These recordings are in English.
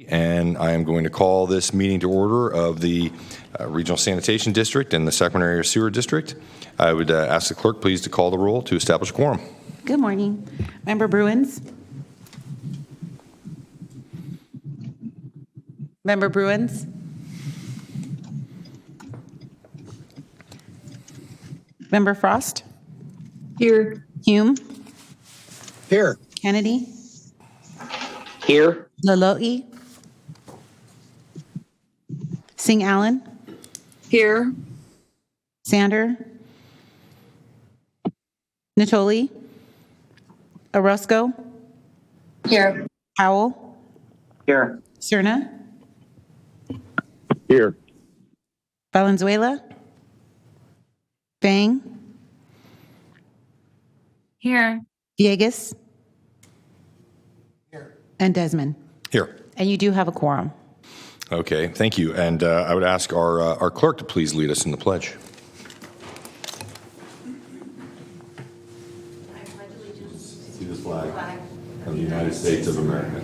And I am going to call this meeting to order of the Regional Sanitation District and the Sacramento Area Sewer District. I would ask the clerk please to call the roll to establish quorum. Good morning. Member Bruins? Member Bruins? Member Frost? Here. Hume? Here. Kennedy? Here. Lalo'i? Singh Allen? Here. Sander? Natoli? Orozco? Here. Howell? Here. Cerna? Here. Valenzuela? Bang? Here. Villegas? Here. And Desmond. Here. And you do have a quorum. Okay, thank you. And I would ask our clerk to please lead us in the pledge. To the flag of the United States of America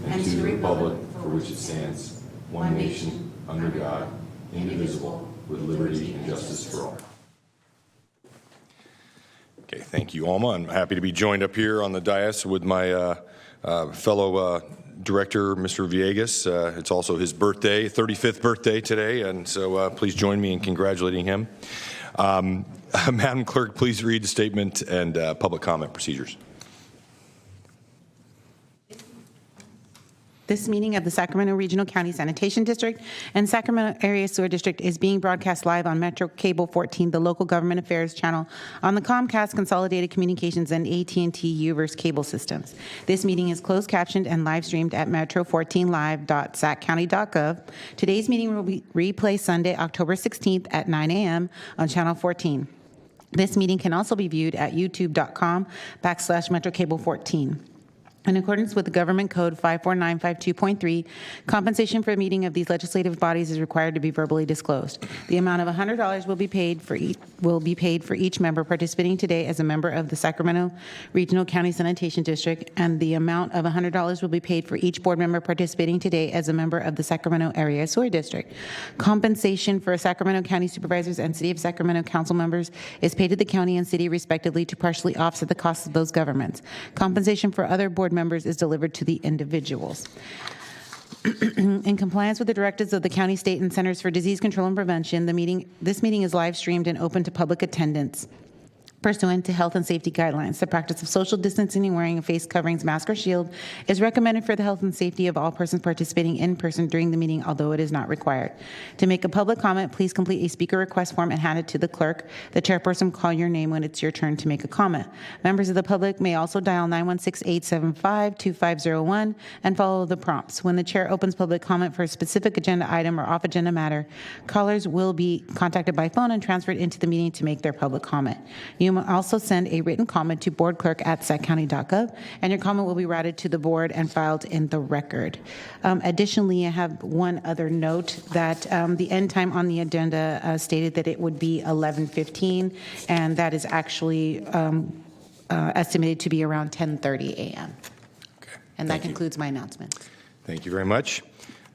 and to the republic for which it stands, one nation, under God, indivisible, with liberty and justice for all. Okay, thank you, Alma. I'm happy to be joined up here on the dais with my fellow director, Mr. Villegas. It's also his birthday, 35th birthday today, and so please join me in congratulating him. Madam Clerk, please read the statement and public comment procedures. This meeting of the Sacramento Regional County Sanitation District and Sacramento Area Sewer District is being broadcast live on Metro Cable 14, the local government affairs channel, on the Comcast Consolidated Communications and AT&T Uverse cable systems. This meeting is closed captioned and live streamed at metro14live.saccounty.gov. Today's meeting will be replayed Sunday, October 16th at 9 a.m. on Channel 14. This meeting can also be viewed at youtube.com/MetroCable14. In accordance with the Government Code 54952.3, compensation for a meeting of these legislative bodies is required to be verbally disclosed. The amount of $100 will be paid for each member participating today as a member of the Sacramento Regional County Sanitation District, and the amount of $100 will be paid for each board member participating today as a member of the Sacramento Area Sewer District. Compensation for Sacramento County Supervisors and City of Sacramento Council members is paid to the county and city respectively to partially offset the costs of those governments. Compensation for other board members is delivered to the individuals. In compliance with the directives of the county, state, and Centers for Disease Control and Prevention, this meeting is live streamed and open to public attendance. Pursuant to health and safety guidelines, the practice of social distancing and wearing of face coverings, mask, or shield is recommended for the health and safety of all persons participating in person during the meeting, although it is not required. To make a public comment, please complete a speaker request form and hand it to the clerk. The chairperson will call your name when it's your turn to make a comment. Members of the public may also dial 916-875-2501 and follow the prompts. When the chair opens public comment for a specific agenda item or off-agenda matter, callers will be contacted by phone and transferred into the meeting to make their public comment. You may also send a written comment to boardclerk@saccounty.gov, and your comment will be routed to the board and filed in the record. Additionally, I have one other note that the end time on the agenda stated that it would be 11:15, and that is actually estimated to be around 10:30 a.m. Okay. And that concludes my announcements. Thank you very much.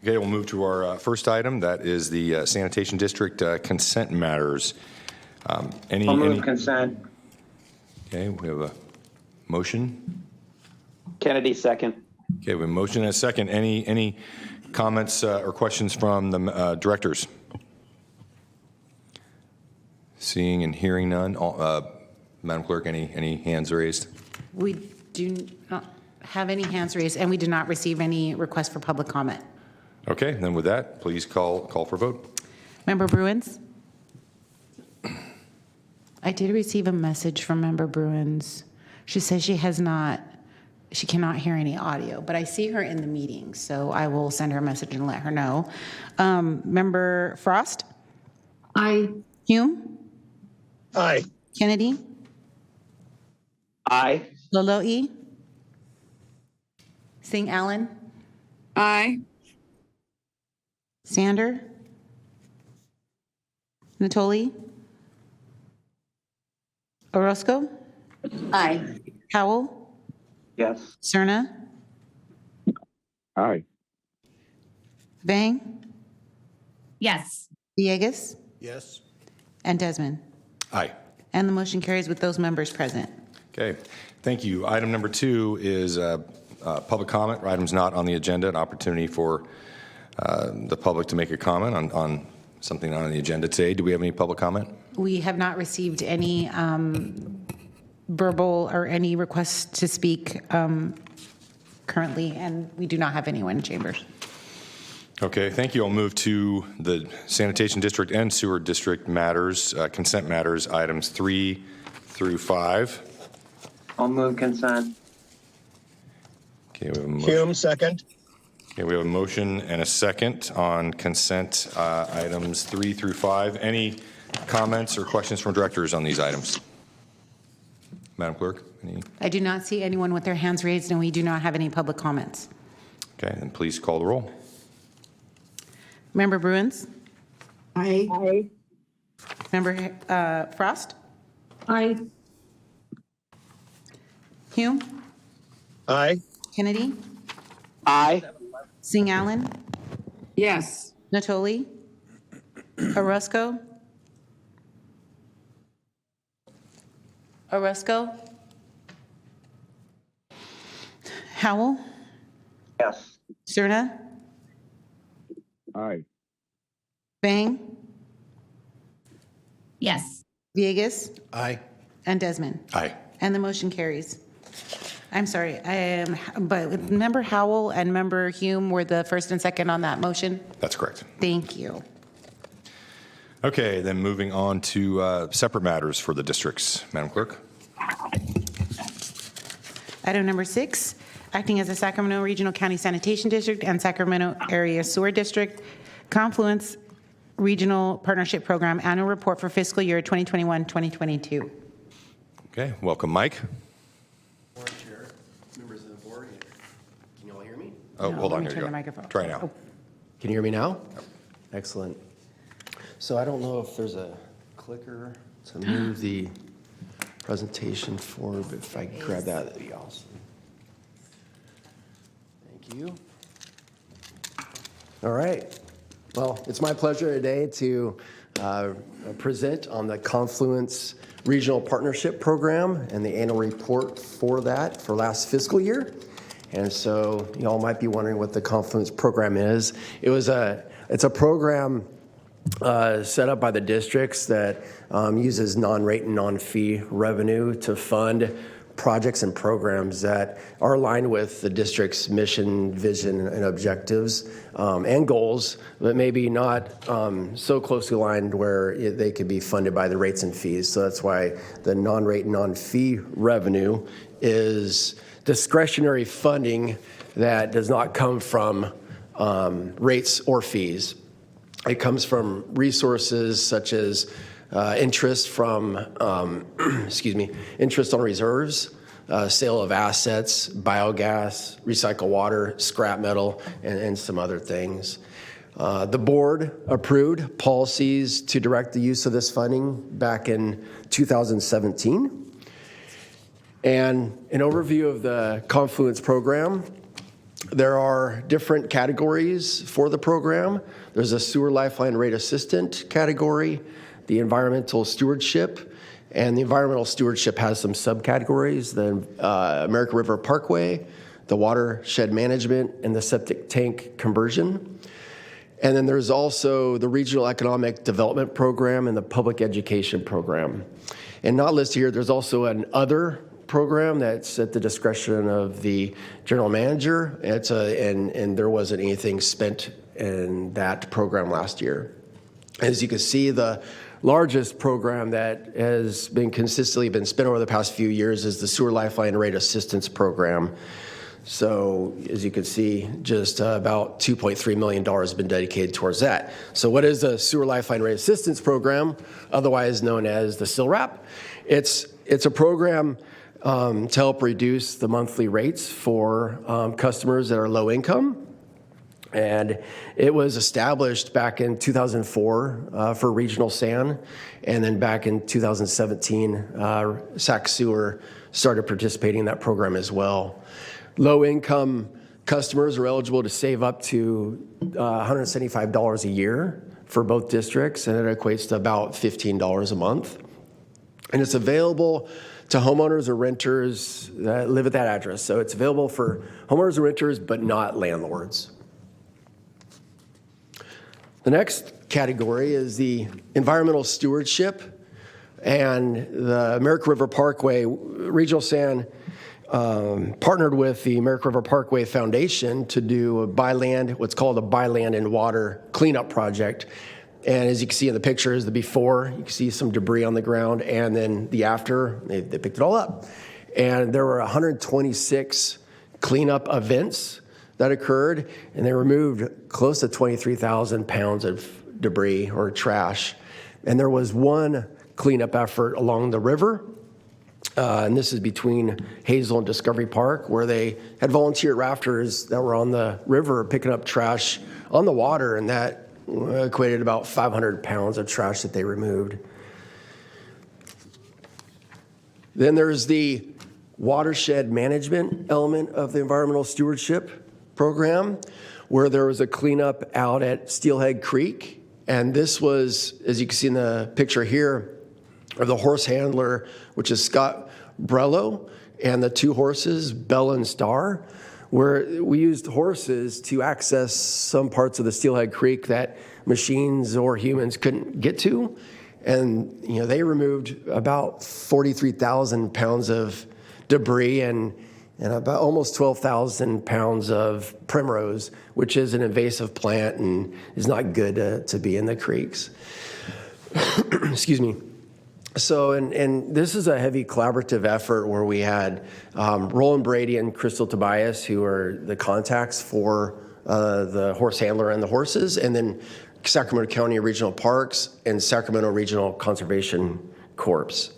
Okay, we'll move to our first item. That is the Sanitation District consent matters. I'll move consent. Okay, we have a motion. Kennedy, second. Okay, we have a motion and a second. Any comments or questions from the directors? Seeing and hearing none. Madam Clerk, any hands raised? We do not have any hands raised, and we did not receive any requests for public comment. Okay, then with that, please call for vote. Member Bruins? I did receive a message from Member Bruins. She says she cannot hear any audio, but I see her in the meeting, so I will send her a message and let her know. Member Frost? Aye. Hume? Aye. Kennedy? Aye. Lalo'i? Singh Allen? Aye. Sander? Natoli? Orozco? Aye. Howell? Yes. Cerna? Aye. Vang, Yes. Villegas, Yes. and Desmond. Aye. And the motion carries with those members present. Okay, thank you. Item number 2 is public comment. Items not on the agenda, an opportunity for the public to make a comment on something on the agenda today. Do we have any public comment? We have not received any verbal or any requests to speak currently, and we do not have anyone in chambers. Okay, thank you. I'll move to the Sanitation District and Sewer District matters, consent matters, items 3 through 5. I'll move consent. Okay, we have a motion. Hume, second. Okay, we have a motion and a second on consent items 3 through 5. Any comments or questions from directors on these items? Madam Clerk, any? I do not see anyone with their hands raised, and we do not have any public comments. Okay, then please call the roll. Member Bruins? Aye. Member Frost? Aye. Hume? Aye. Kennedy? Aye. Singh Allen? Yes. Natoli? Orozco? Howell? Yes. Cerna? Aye. Bang? Yes. Villegas? Aye. And Desmond? Aye. And the motion carries. I'm sorry, but Member Howell and Member Hume were the first and second on that motion? That's correct. Thank you. Okay, then moving on to separate matters for the districts. Madam Clerk? Item number 6, acting as the Sacramento Regional County Sanitation District and Sacramento Area Sewer District Confluence Regional Partnership Program Annual Report for Fiscal Year 2021-2022. Okay, welcome, Mike. Board Chair, members of the board, can you all hear me? Oh, No, hold let on, me here turn you the go. microphone. Try now. Oh. Can you hear me now? Excellent. So I don't know if there's a clicker to move the presentation forward, but if I could grab that, that'd be awesome. Thank you. All right. Well, it's my pleasure today to present on the Confluence Regional Partnership Program and the annual report for that for last fiscal year. And so you all might be wondering what the Confluence program is. It's a program set up by the districts that uses non-rate and non-fee revenue to fund projects and programs that are aligned with the district's mission, vision, and objectives and goals, but maybe not so closely aligned where they could be funded by the rates and fees. So that's why the non-rate and non-fee revenue is discretionary funding that does not come from rates or fees. It comes from resources such as interest from, interest on reserves, sale of assets, biogas, recycled water, scrap metal, and some other things. The board approved policies to direct the use of this funding back in 2017. And an overview of the Confluence program. There are different categories for the program. There's a Sewer Lifeline Rate Assistant category, the Environmental Stewardship, and the Environmental Stewardship has some subcategories, the American River Parkway, the Watershed Management, and the Septic Tank Conversion. And then there's also the Regional Economic Development Program and the Public Education Program. And not listed here, there's also an other program that's at the discretion of the general manager. And there wasn't anything spent in that program last year. As you can see, the largest program that has been consistently been spent over the past few years is the Sewer Lifeline Rate Assistance Program. So as you can see, just about $2.3 million has been dedicated towards that. So what is the Sewer Lifeline Rate Assistance Program, otherwise known as the SILRAP? It's a program to help reduce the monthly rates for customers that are low income. And it was established back in 2004 for regional SAN. And then back in 2017, Sac Sewer started participating in that program as well. Low income customers are eligible to save up to $175 a year for both districts, and it equates to about $15 a month. And it's available to homeowners or renters that live at that address. So it's available for homeowners or renters, but not landlords. The next category is the environmental stewardship, and the American River Parkway, Regional San partnered with the American River Parkway Foundation to do what's called a Buy Land and Water cleanup project. And as you can see in the pictures, the before, you can see some debris on the ground, and then the after, they picked it all up. And there were 126 cleanup events that occurred, and they removed close to 23,000 pounds of debris or trash. And there was one cleanup effort along the river, and this is between Hazel and Discovery Park, where they had volunteer rafters that were on the river picking up trash on the water, and that equated about 500 pounds of trash that they removed. Then there's the watershed management element of the environmental stewardship program, where there was a cleanup out at Steelhead Creek. And this was, as you can see in the picture here, of the horse handler, which is Scott Brello, and the two horses, Bell and Star, where we used horses to access some parts of the Steelhead Creek that machines or humans couldn't get to. And they removed about 43,000 pounds of debris and about almost 12,000 pounds of primrose, which is an invasive plant and is not good to be in the creeks. Excuse me. So, and this is a heavy collaborative effort where we had Roland Brady and Crystal Tobias, who are the contacts for the horse handler and the horses, and then Sacramento County Regional Parks and Sacramento Regional Conservation Corps.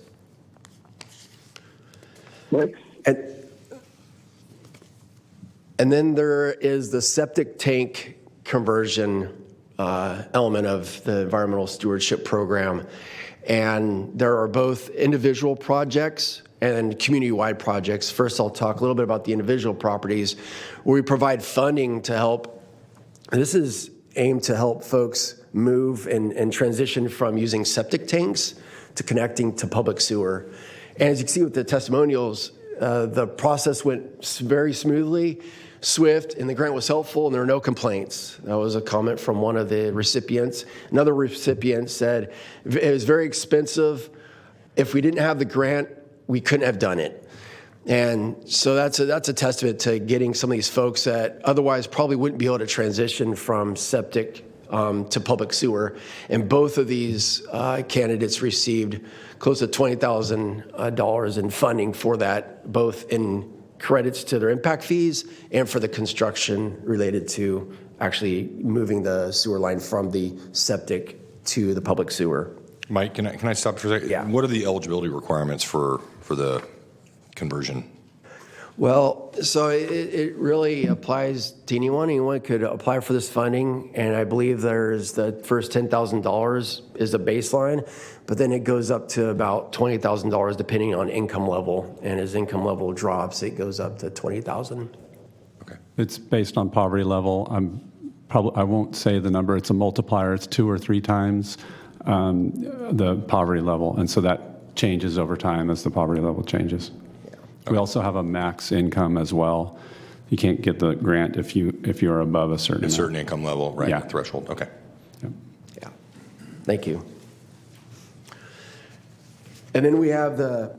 And then there is the septic tank conversion element of the environmental stewardship program. And there are both individual projects and community-wide projects. First, I'll talk a little bit about the individual properties where we provide funding to help. This is aimed to help folks move and transition from using septic tanks to connecting to public sewer. And as you can see with the testimonials, the process went very smoothly, swift, and the grant was helpful, and there were no complaints. That was a comment from one of the recipients. Another recipient said, it was very expensive. If we didn't have the grant, we couldn't have done it. And so that's a testament to getting some of these folks that otherwise probably wouldn't be able to transition from septic to public sewer. And both of these candidates received close to $20,000 in funding for that, both in credits to their impact fees and for the construction related to actually moving the sewer line from the septic to the public sewer. Mike, can I stop for a second? Yeah. What are the eligibility requirements for the conversion? Well, so it really applies to anyone. Anyone could apply for this funding, and I believe there's the first $10,000 is the baseline, but then it goes up to about $20,000 depending on income level, and as income level drops, it goes up to $20,000. Okay. It's based on poverty level. I won't say the number. It's a multiplier. It's 2 or 3 times the poverty level, and so that changes over time as the poverty level changes. We also have a max income as well. You can't get the grant if you're above a certain amount. Certain income level, right? Yeah. Threshold. Okay. Yeah. Thank you. And then we have the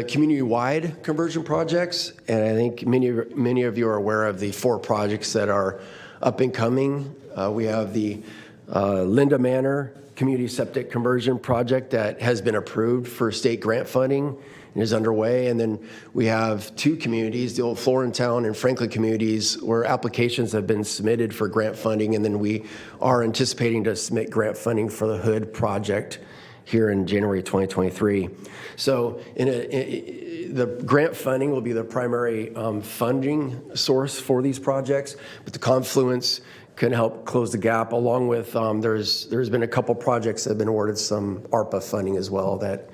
community-wide conversion projects, and I think many of you are aware of the 4 projects that are up and coming. We have the Linda Manor Community Septic Conversion Project that has been approved for state grant funding and is underway. And then we have 2 communities, the old Florentown and Franklin communities, where applications have been submitted for grant funding, and then we are anticipating to submit grant funding for the Hood project here in January 2023. So the grant funding will be the primary funding source for these projects, but the confluence can help close the gap, along with there's been a couple projects that have been awarded some ARPA funding as well that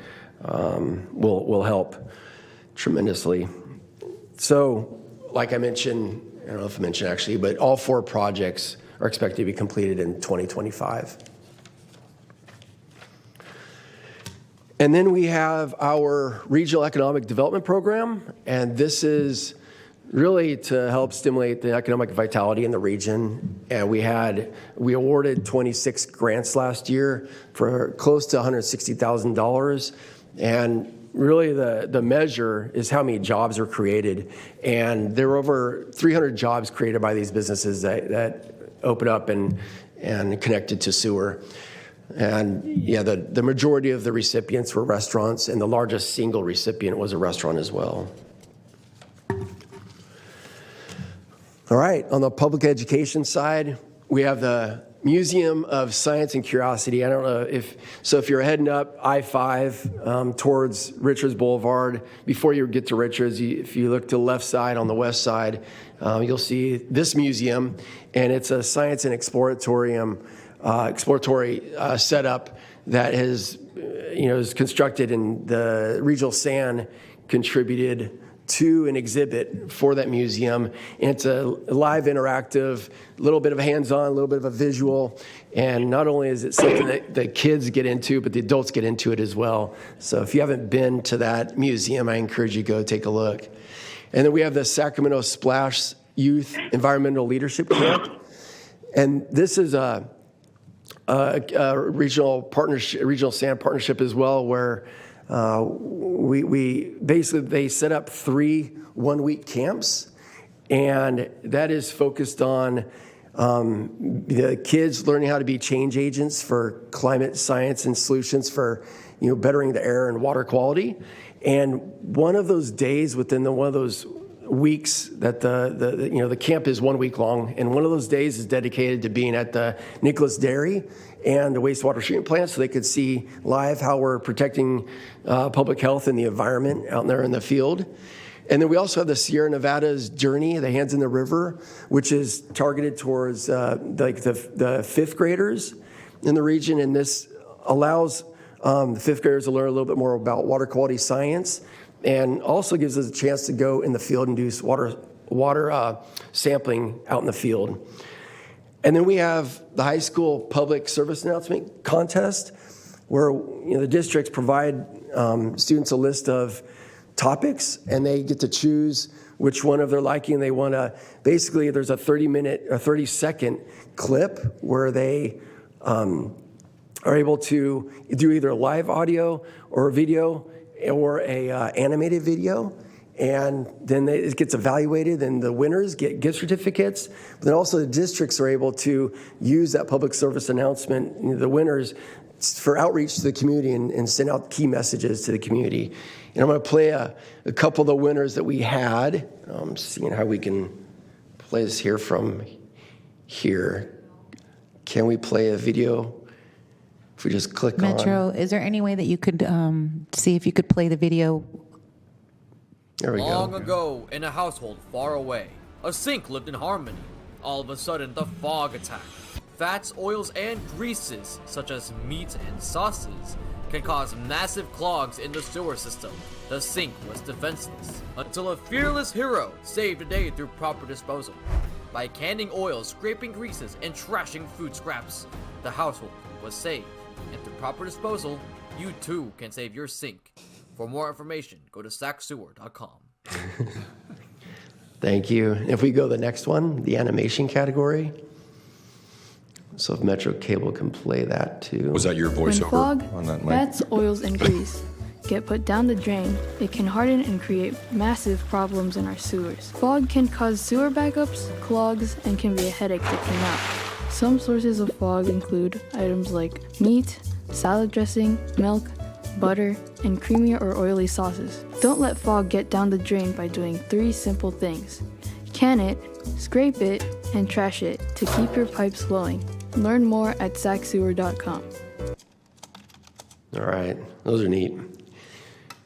will help tremendously. So, like I mentioned, I don't know if I mentioned actually, but all 4 projects are expected to be completed in 2025. And then we have our Regional Economic Development Program, and this is really to help stimulate the economic vitality in the region. And we awarded 26 grants last year for close to $160,000. And really the measure is how many jobs are created. And there were over 300 jobs created by these businesses that open up and connected to sewer. And yeah, the majority of the recipients were restaurants, and the largest single recipient was a restaurant as well. All right, on the public education side, we have the Museum of Science and Curiosity. I don't know if you're heading up I-5 towards Richards Boulevard, before you get to Richards, if you look to the left side on the west side, you'll see this museum, and it's a science and exploratory setup that is constructed, and the Regional SAN contributed to an exhibit for that museum. And it's a live, interactive, a little bit of a hands-on, a little bit of a visual. And not only is it something that the kids get into, but the adults get into it as well. So if you haven't been to that museum, I encourage you to go take a look. And then we have the Sacramento Splash Youth Environmental Leadership Camp. And this is a regional SAN partnership as well, where we basically, they set up 3 one-week camps, and that is focused on the kids learning how to be change agents for climate science and solutions for bettering the air and water quality. And one of those days within one of those weeks that the camp is 1 week long, and one of those days is dedicated to being at the Nicholas Dairy and the wastewater treatment plant, so they could see live how we're protecting public health and the environment out there in the field. And then we also have the Sierra Nevada's Journey, the Hands in the River, which is targeted towards the 5th graders in the region. And this allows the 5th graders to learn a little bit more about water quality science, and also gives us a chance to go in the field and do water sampling out in the field. And then we have the high school public service announcement contest, where the districts provide students a list of topics, and they get to choose which one of their liking they want to. Basically, there's a 30-second clip where they are able to do either live audio or a video or a animated video. And then it gets evaluated, and the winners get gift certificates. But then also the districts are able to use that public service announcement, the winners, for outreach to the community and send out key messages to the community. And I'm going to play a couple of the winners that we had. I'm seeing how we can play this here from here. Can we play a video? If we just click on Metro, is there any way that you could see if you could play the video? There we Long go. ago, in a household far away, a sink lived in harmony. All of a sudden, the fog attacked. Fats, oils, and greases, such as meat and sauces, can cause massive clogs in the sewer system. The sink was defenseless, until a fearless hero saved the day through proper disposal. By canning oils, scraping greases, and trashing food scraps, the household was saved. And through proper disposal, you too can save your sink. For more information, go to sacsewer.com. Thank you. If we go to the next one, the animation category. So if Metro Cable can play that too. Was that your When voiceover fog, on that mic? fats, oils, and grease get put down the drain, it can harden and create massive problems in our sewers. Fog can cause sewer backups, clogs, and can be a headache to clean out. Some sources of fog include items like meat, salad dressing, milk, butter, and creamy or oily sauces. Don't let fog get down the drain by doing 3 simple things. Can it, scrape it, and trash it to keep your pipes flowing. Learn more at sacsewer.com. All right, those are neat.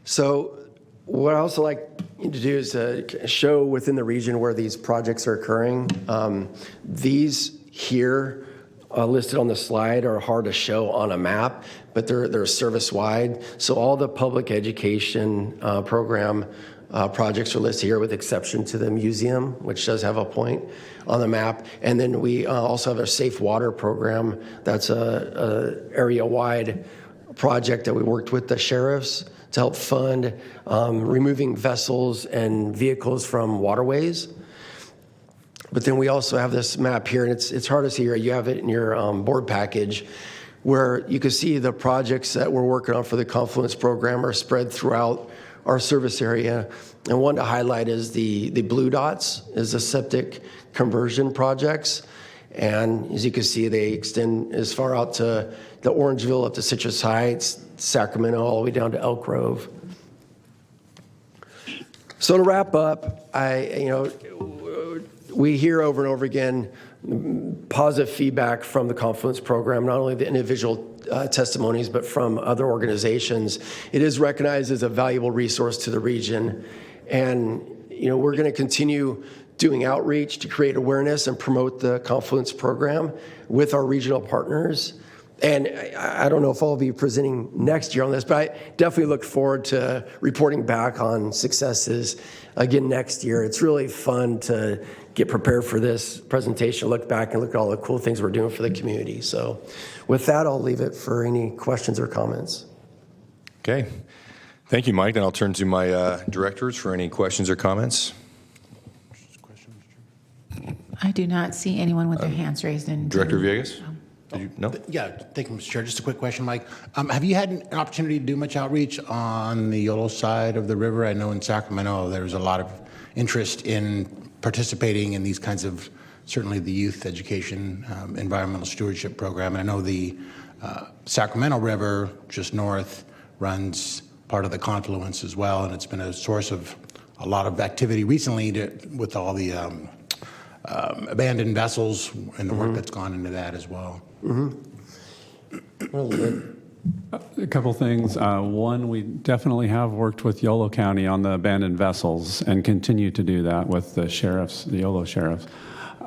So what I also like to do is show within the region where these projects are occurring. These here listed on the slide are hard to show on a map, but they're service-wide. So all the public education program projects are listed here with exception to the museum, which does have a point on the map. And then we also have our Safe Water program. That's a area-wide project that we worked with the sheriffs to help fund removing vessels and vehicles from waterways. But then we also have this map here, and it's hard to see here. You have it in your board package, where you can see the projects that we're working on for the Confluence program are spread throughout our service area. And one to highlight is the blue dots, is the septic conversion projects. And as you can see, they extend as far out to the Orangeville, up to Citrus Heights, Sacramento, all the way down to Elk Grove. So to wrap up, we hear over and over again positive feedback from the Confluence program, not only the individual testimonies, but from other organizations. It is recognized as a valuable resource to the region. And, we're going to continue doing outreach to create awareness and promote the Confluence program with our regional partners. And I don't know if I'll be presenting next year on this, but I definitely look forward to reporting back on successes again next year. It's really fun to get prepared for this presentation, look back and look at all the cool things we're doing for the community. So with that, I'll leave it for any questions or comments. Okay. Thank you, Mike. And I'll turn to my directors for any questions or comments. I do not see anyone with their hands raised. Director Villegas? Did you? No? Yeah, thank you, Mr. Chair. Just a quick question, Mike. Have you had an opportunity to do much outreach on the Yolo side of the river? I know in Sacramento there's a lot of interest in participating in these kinds of, certainly the youth education, environmental stewardship program. And I know the Sacramento River, just north, runs part of the confluence as well, and it's been a source of a lot of activity recently with all the abandoned vessels and the work that's gone into that as well. A couple things. One, we definitely have worked with Yolo County on the abandoned vessels and continue to do that with the sheriffs, the Yolo sheriffs.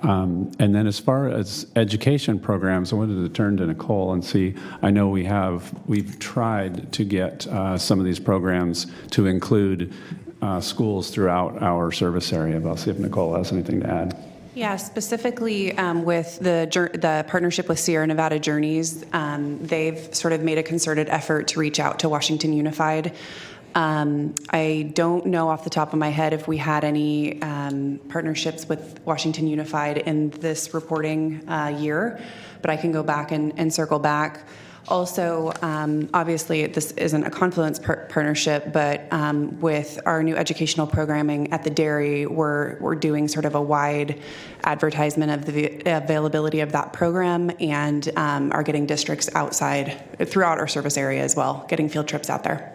And then as far as education programs, I wanted to turn to Nicole and see, I know we've tried to get some of these programs to include schools throughout our service area. But I'll see if Nicole has anything to add. Yeah, specifically with the partnership with Sierra Nevada Journeys, they've sort of made a concerted effort to reach out to Washington Unified. I don't know off the top of my head if we had any partnerships with Washington Unified in this reporting year, but I can go back and circle back. Also, obviously, this isn't a Confluence partnership, but with our new educational programming at the dairy, we're doing sort of a wide advertisement of the availability of that program, and are getting districts outside throughout our service area as well, getting field trips out there.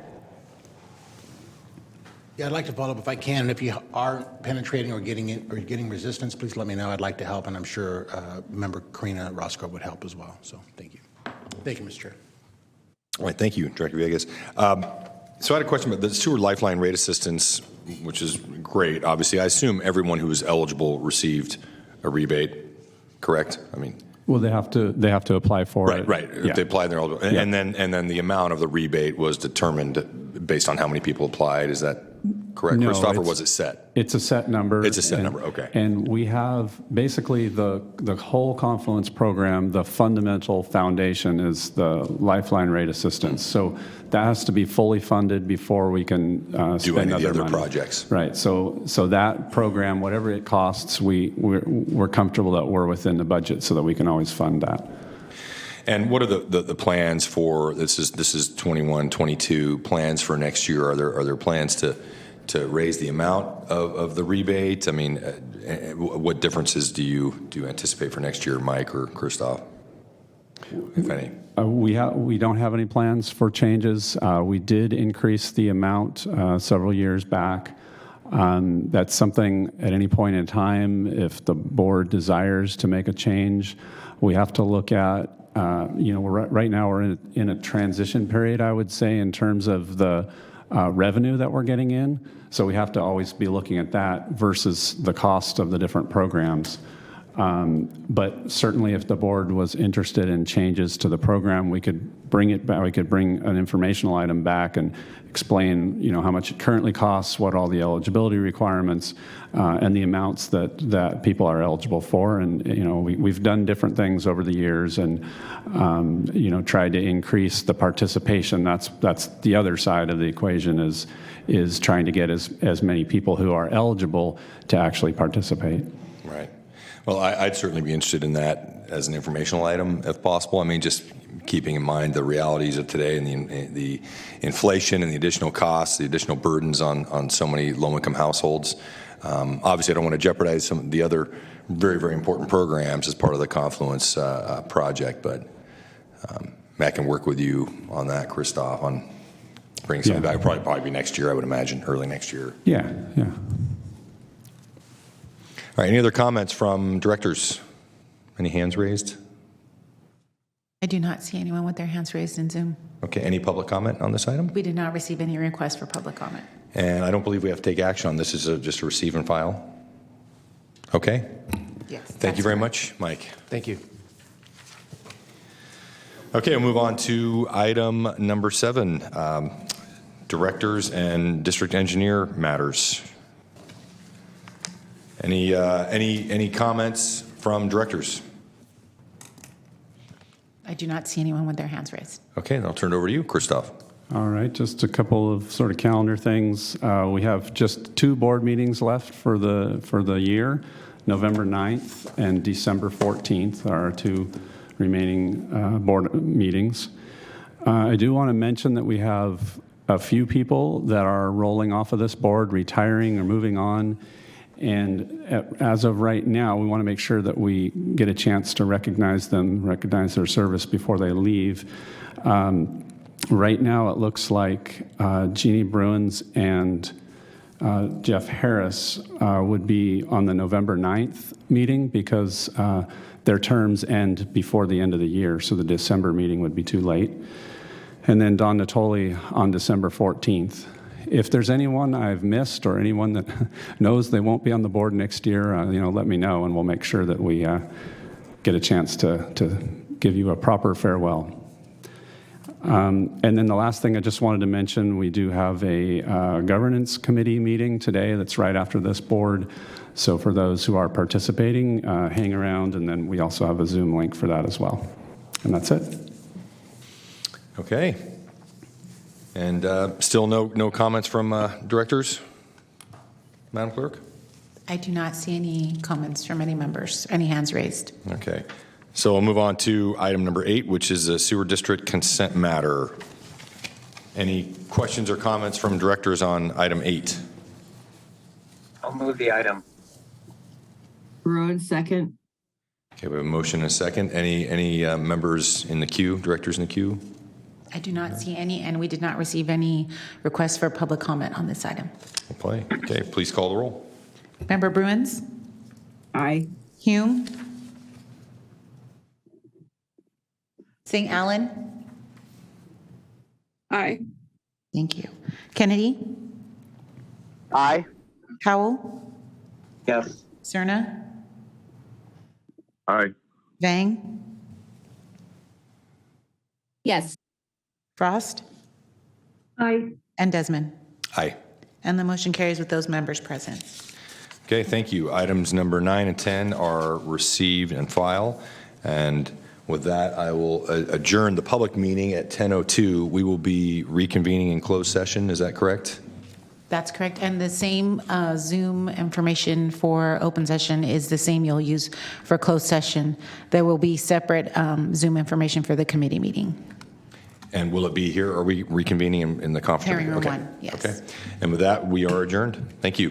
Yeah, I'd like to follow up if I can. If you are penetrating or getting resistance, please let me know. I'd like to help, and I'm sure Member Karina Roscoe would help as well. So thank you. Thank you, Mr. Chair. All right, thank you, Director Villegas. So I had a question about the sewer lifeline rate assistance, which is great. Obviously, I assume everyone who was eligible received a rebate, correct? I mean, Well, they have to apply for it. right. Yeah. If they apply, they're eligible. And then the amount of the rebate was determined based on how many people applied. Is that correct, No, Christoph, or it's- was it set? It's a set number. It's a set number, okay. And we have basically the whole Confluence program, the fundamental foundation is the lifeline rate assistance. So that has to be fully funded before we can spend any of the other other money. projects. Right. So that program, whatever it costs, we're comfortable that we're within the budget so that we can always fund that. And what are the plans for, this is 21, 22, plans for next year? Are there plans to raise the amount of the rebate? I mean, what differences do you anticipate for next year, Mike or Christoph, if any? We don't have any plans for changes. We did increase the amount several years back. That's something at any point in time, if the board desires to make a change, we have to look at, right now we're in a transition period, I would say, in terms of the revenue that we're getting in. So we have to always be looking at that versus the cost of the different programs. But certainly if the board was interested in changes to the program, we could bring it back. We could bring an informational item back and explain, how much it currently costs, what all the eligibility requirements, and the amounts that people are eligible for. And, we've done different things over the years and, tried to increase the participation. That's the other side of the equation is trying to get as many people who are eligible to actually participate. Right. Well, I'd certainly be interested in that as an informational item if possible. I mean, just keeping in mind the realities of today and the inflation and the additional costs, the additional burdens on so many low-income households. Obviously, I don't want to jeopardize some of the other very, very important programs as part of the Confluence project, but Matt can work with you on that, Christoph, on bringing something back. Probably be next year, I would imagine, early next year. Yeah. All right, any other comments from directors? Any hands raised? I do not see anyone with their hands raised in Zoom. Okay, any public comment on this item? We did not receive any requests for public comment. And I don't believe we have to take action on this. Is just a receive and file? Okay. Yes. Thank you very much, Mike. Thank you. Okay, we'll move on to item number 7, directors and district engineer matters. Any comments from directors? I do not see anyone with their hands raised. Okay, then I'll turn it over to you, Christoph. All right, just a couple of sort of calendar things. We have just 2 board meetings left for the year. November 9th and December 14th are our 2 remaining board meetings. I do want to mention that we have a few people that are rolling off of this board, retiring or moving on. And as of right now, we want to make sure that we get a chance to recognize them, recognize their service before they leave. Right now, it looks like Jeannie Bruins and Jeff Harris would be on the November 9th meeting because their terms end before the end of the year, so the December meeting would be too late. And then Don Natoli on December 14th. If there's anyone I've missed or anyone that knows they won't be on the board next year, let me know, and we'll make sure that we get a chance to give you a proper farewell. And then the last thing I just wanted to mention, we do have a governance committee meeting today that's right after this board. So for those who are participating, hang around, and then we also have a Zoom link for that as well. And that's it. Okay. And still no comments from directors, Madam Clerk? I do not see any comments from any members, any hands raised. Okay. So we'll move on to item number 8, which is a sewer district consent matter. Any questions or comments from directors on item 8? I'll move the item. Bruin, second. Okay, we have a motion and a second. Any members in the queue, directors in the queue? I do not see any, and we did not receive any requests for public comment on this item. We'll play. Okay, please call the roll. Member Bruins? Aye. Hume? St. Allen? Aye. Thank you. Kennedy? Aye. Howell? Yes. Cerna? Aye. Vang? Yes. Frost? Aye. And Desmond? Aye. And the motion carries with those members present. Okay, thank you. Items number 9 and 10 are received and file. And with that, I will adjourn the public meeting at 10:02. We will be reconvening in closed session. Is that correct? That's correct. And the same Zoom information for open session is the same you'll use for closed session. There will be separate Zoom information for the committee meeting. And will it be here? Are we reconvening in the conference room? Hearing room Okay. 1, yes. Okay. And with that, we are adjourned. Thank you.